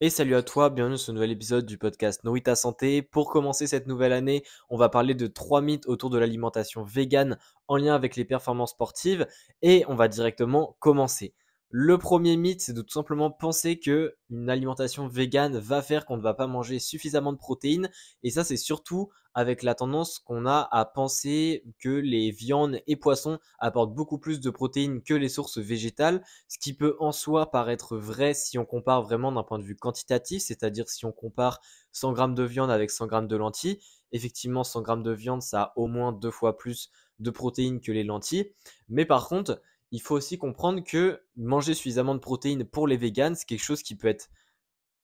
Et salut à toi, bienvenue sur ce nouvel épisode du podcast Nourris ta santé. Pour commencer cette nouvelle année, on va parler de 3 mythes autour de l'alimentation végane en lien avec les performances sportives et on va directement commencer. Le premier mythe, c'est de tout simplement penser que une alimentation végane va faire qu'on ne va pas manger suffisamment de protéines et ça c'est surtout avec la tendance qu'on a à penser que les viandes et poissons apportent beaucoup plus de protéines que les sources végétales, ce qui peut en soi paraître vrai si on compare vraiment d'un point de vue quantitatif, c'est-à-dire si on compare 100 grammes de viande avec 100 grammes de lentilles. Effectivement, 100 grammes de viande, ça a au moins 2 fois plus de protéines que les lentilles. Mais par contre, il faut aussi comprendre que manger suffisamment de protéines pour les véganes, c'est quelque chose qui peut être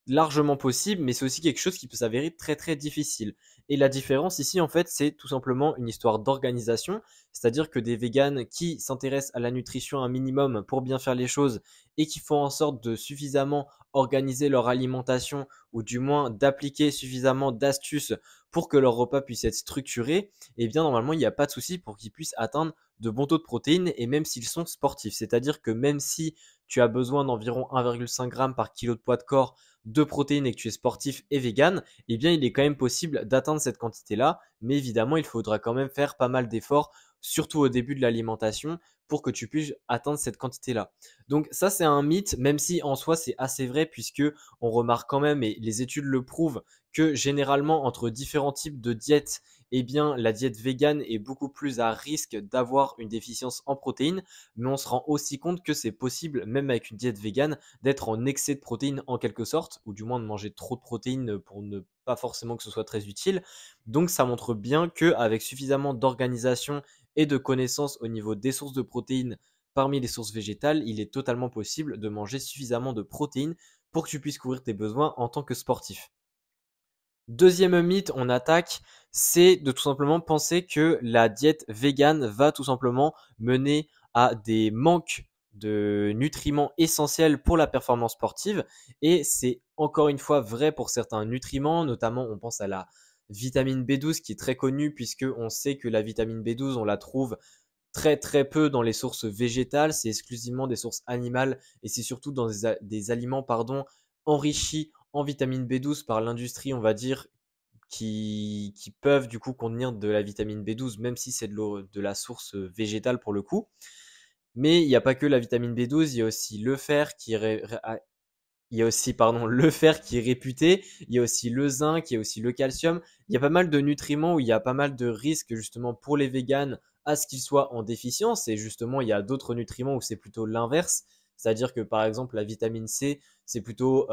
largement possible, mais c'est aussi quelque chose qui peut s'avérer très très difficile. Et la différence ici, en fait, c'est tout simplement une histoire d'organisation, c'est-à-dire que des véganes qui s'intéressent à la nutrition un minimum pour bien faire les choses et qui font en sorte de suffisamment organiser leur alimentation ou du moins d'appliquer suffisamment d'astuces pour que leur repas puisse être structuré, eh bien normalement il n'y a pas de souci pour qu'ils puissent atteindre de bons taux de protéines et même s'ils sont sportifs. C'est-à-dire que même si tu as besoin d'environ 1,5 g par kilo de poids de corps de protéines et que tu es sportif et vegan, eh bien il est quand même possible d'atteindre cette quantité-là. Mais évidemment, il faudra quand même faire pas mal d'efforts, surtout au début de l'alimentation, pour que tu puisses atteindre cette quantité-là. Donc ça, c'est un mythe, même si en soi c'est assez vrai, puisque on remarque quand même, et les études le prouvent, que généralement entre différents types de diètes, eh bien la diète végane est beaucoup plus à risque d'avoir une déficience en protéines, mais on se rend aussi compte que c'est possible, même avec une diète végane, d'être en excès de protéines en quelque sorte, ou du moins de manger trop de protéines pour ne pas forcément que ce soit très utile. Donc ça montre bien qu'avec suffisamment d'organisation et de connaissances au niveau des sources de protéines parmi les sources végétales, il est totalement possible de manger suffisamment de protéines pour que tu puisses couvrir tes besoins en tant que sportif. Deuxième mythe, on attaque, c'est de tout simplement penser que la diète végane va tout simplement mener à des manques de nutriments essentiels pour la performance sportive. Et c'est encore une fois vrai pour certains nutriments, notamment on pense à la vitamine B12 qui est très connue puisque on sait que la vitamine B12 on la trouve très très peu dans les sources végétales, c'est exclusivement des sources animales et c'est surtout dans des aliments enrichis en vitamine B12 par l'industrie, on va dire, qui peuvent du coup contenir de la vitamine B12, même si c'est de la source végétale pour le coup. Mais il n'y a pas que la vitamine B12, il y a aussi le fer qui est il y a aussi le fer qui est réputé, il y a aussi le zinc, il y a aussi le calcium. Il y a pas mal de nutriments où il y a pas mal de risques justement pour les véganes à ce qu'ils soient en déficience. Et justement, il y a d'autres nutriments où c'est plutôt l'inverse. C'est-à-dire que par exemple, la vitamine C, c'est plutôt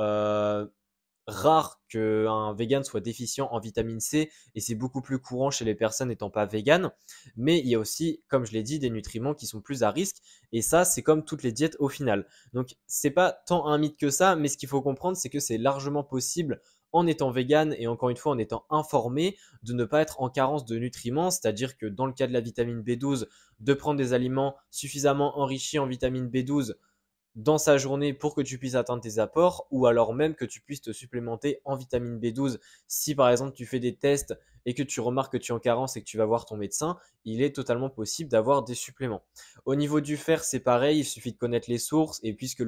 rare qu'un vegan soit déficient en vitamine C et c'est beaucoup plus courant chez les personnes n'étant pas véganes. Mais il y a aussi, comme je l'ai dit, des nutriments qui sont plus à risque et ça, c'est comme toutes les diètes au final. Donc, c'est pas tant un mythe que ça, mais ce qu'il faut comprendre, c'est que c'est largement possible en étant vegan et encore une fois en étant informé de ne pas être en carence de nutriments, c'est-à-dire que dans le cas de la vitamine B12, de prendre des aliments suffisamment enrichis en vitamine B12 dans sa journée pour que tu puisses atteindre tes apports ou alors même que tu puisses te supplémenter en vitamine B12. Si par exemple tu fais des tests et que tu remarques que tu es en carence et que tu vas voir ton médecin, il est totalement possible d'avoir des suppléments. Au niveau du fer, c'est pareil, il suffit de connaître les sources et puisque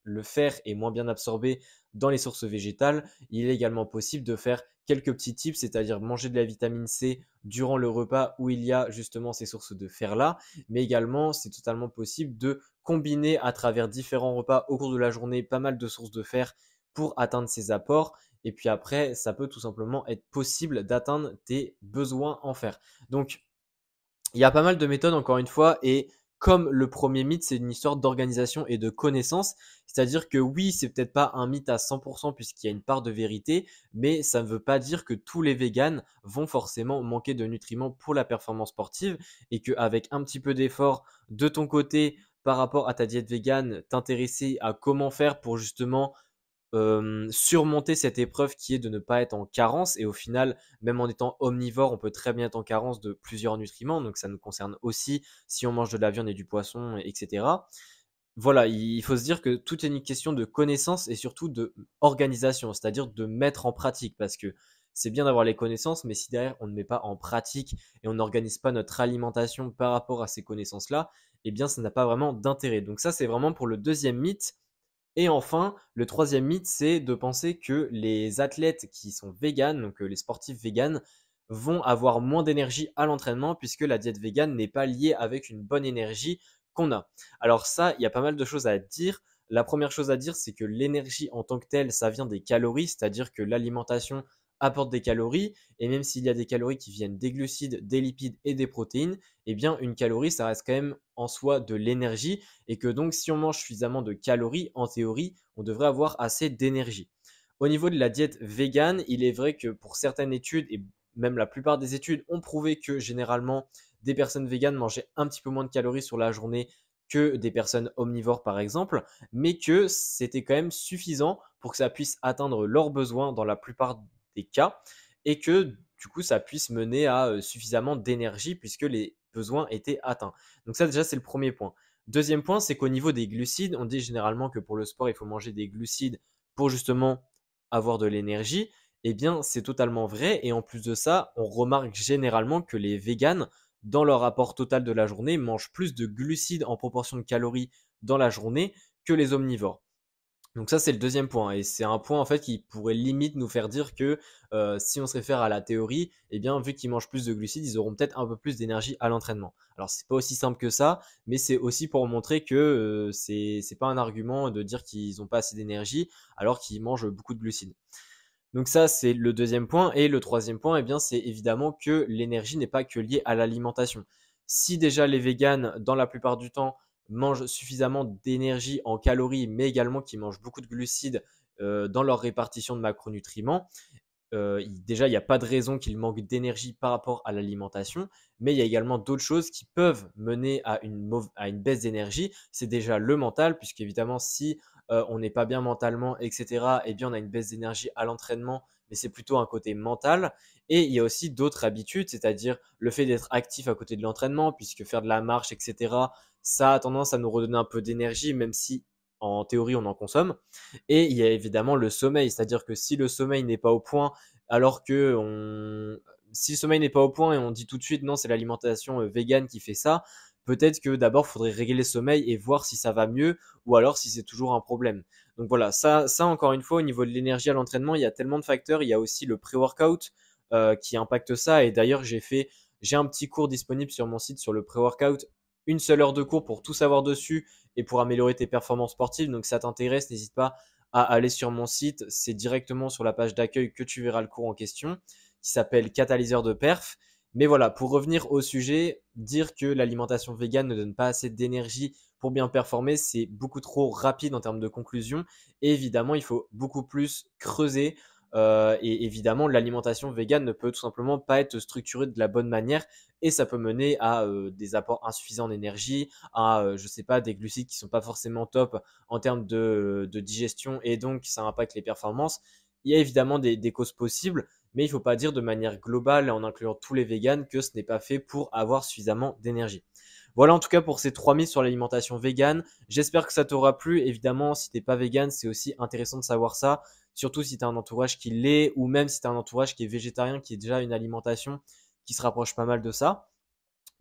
le fer est moins bien absorbé dans les sources végétales, il est également possible de faire quelques petits tips, c'est-à-dire manger de la vitamine C durant le repas où il y a justement ces sources de fer-là, mais également c'est totalement possible de combiner à travers différents repas au cours de la journée pas mal de sources de fer pour atteindre ces apports. Et puis après, ça peut tout simplement être possible d'atteindre tes besoins en fer. Donc, il y a pas mal de méthodes, encore une fois, et comme le premier mythe, c'est une histoire d'organisation et de connaissance, c'est-à-dire que oui, c'est peut-être pas un mythe à 100% puisqu'il y a une part de vérité, mais ça ne veut pas dire que tous les véganes vont forcément manquer de nutriments pour la performance sportive et qu'avec un petit peu d'effort de ton côté par rapport à ta diète végane, t'intéresser à comment faire pour justement surmonter cette épreuve qui est de ne pas être en carence. Et au final, même en étant omnivore, on peut très bien être en carence de plusieurs nutriments. Donc ça nous concerne aussi si on mange de la viande et du poisson, etc. Voilà, il faut se dire que tout est une question de connaissance et surtout de organisation, c'est-à-dire de mettre en pratique. Parce que c'est bien d'avoir les connaissances, mais si derrière on ne met pas en pratique et on n'organise pas notre alimentation par rapport à ces connaissances-là, eh bien ça n'a pas vraiment d'intérêt. Donc ça, c'est vraiment pour le deuxième mythe Et enfin, le troisième mythe, c'est de penser que les athlètes qui sont véganes, donc les sportifs véganes, vont avoir moins d'énergie à l'entraînement puisque la diète végane n'est pas liée avec une bonne énergie qu'on a. Alors ça, il y a pas mal de choses à dire. La première chose à dire, c'est que l'énergie en tant que telle, ça vient des calories, c'est-à-dire que l'alimentation apporte des calories, et même s'il y a des calories qui viennent des glucides, des lipides et des protéines, eh bien une calorie, ça reste quand même en soi de l'énergie, et que donc si on mange suffisamment de calories, en théorie, on devrait avoir assez d'énergie. Au niveau de la diète végane, il est vrai que pour certaines études, et même la plupart des études ont prouvé que généralement des personnes véganes mangeaient un petit peu moins de calories sur la journée que des personnes omnivores par exemple, mais que c'était quand même suffisant pour que ça puisse atteindre leurs besoins dans la plupart des cas, et que du coup ça puisse mener à suffisamment d'énergie puisque les besoins étaient atteints. Donc ça déjà c'est le premier point. Deuxième point, c'est qu'au niveau des glucides, on dit généralement que pour le sport, il faut manger des glucides pour justement avoir de l'énergie. Eh bien, c'est totalement vrai. Et en plus de ça, on remarque généralement que les véganes, dans leur apport total de la journée, mangent plus de glucides en proportion de calories dans la journée que les omnivores. Donc ça, c'est le deuxième point. Et c'est un point en fait qui pourrait limite nous faire dire que si on se réfère à la théorie, eh bien, vu qu'ils mangent plus de glucides, ils auront peut-être un peu plus d'énergie à l'entraînement. Alors, c'est pas aussi simple que ça, mais c'est aussi pour montrer que c'est pas un argument de dire qu'ils n'ont pas assez d'énergie alors qu'ils mangent beaucoup de glucides. Donc ça, c'est le deuxième point. Et le troisième point, eh bien, c'est évidemment que l'énergie n'est pas que liée à l'alimentation. Si déjà les véganes, dans la plupart du temps, mangent suffisamment d'énergie en calories, mais également qu'ils mangent beaucoup de glucides dans leur répartition de macronutriments, déjà, il n'y a pas de raison qu'il manque d'énergie par rapport à l'alimentation, mais il y a également d'autres choses qui peuvent mener à une baisse d'énergie. C'est déjà le mental, puisqu'évidemment, si on n'est pas bien mentalement, etc., eh bien, on a une baisse d'énergie à l'entraînement, mais c'est plutôt un côté mental. Et il y a aussi d'autres habitudes, c'est-à-dire le fait d'être actif à côté de l'entraînement, puisque faire de la marche, etc., ça a tendance à nous redonner un peu d'énergie, même si en théorie on en consomme. Et il y a évidemment le sommeil, c'est-à-dire que si le sommeil n'est pas au point, alors que si le sommeil n'est pas au point et on dit tout de suite non, c'est l'alimentation végane qui fait ça, peut-être que d'abord il faudrait régler le sommeil et voir si ça va mieux ou alors si c'est toujours un problème. Donc voilà, ça encore une fois, au niveau de l'énergie à l'entraînement, il y a tellement de facteurs. Il y a aussi le pré-workout qui impacte ça. Et d'ailleurs, j'ai un petit cours disponible sur mon site sur le pré-workout, une seule heure de cours pour tout savoir dessus et pour améliorer tes performances sportives. Donc, si ça t'intéresse, n'hésite pas à aller sur mon site. C'est directement sur la page d'accueil que tu verras le cours en question, qui s'appelle Catalyseur de perf. Mais voilà, pour revenir au sujet, dire que l'alimentation végane ne donne pas assez d'énergie pour bien performer, c'est beaucoup trop rapide en termes de conclusion. Et évidemment, il faut beaucoup plus creuser. Et évidemment, l'alimentation végane ne peut tout simplement pas être structurée de la bonne manière et ça peut mener à des apports insuffisants d'énergie, à, je sais pas, des glucides qui sont pas forcément top en termes de digestion et donc ça impacte les performances. Il y a évidemment des causes possibles, mais il ne faut pas dire de manière globale, en incluant tous les véganes, que ce n'est pas fait pour avoir suffisamment d'énergie. Voilà en tout cas pour ces 3 mythes sur l'alimentation végane. J'espère que ça t'aura plu. Évidemment, si t'es pas végane, c'est aussi intéressant de savoir ça. Surtout si tu as un entourage qui l'est, ou même si tu as un entourage qui est végétarien, qui est déjà une alimentation qui se rapproche pas mal de ça.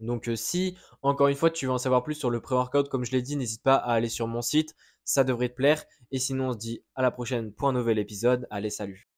Donc si, encore une fois, tu veux en savoir plus sur le pré-workout, comme je l'ai dit, n'hésite pas à aller sur mon site, ça devrait te plaire. Et sinon, on se dit à la prochaine pour un nouvel épisode. Allez, salut!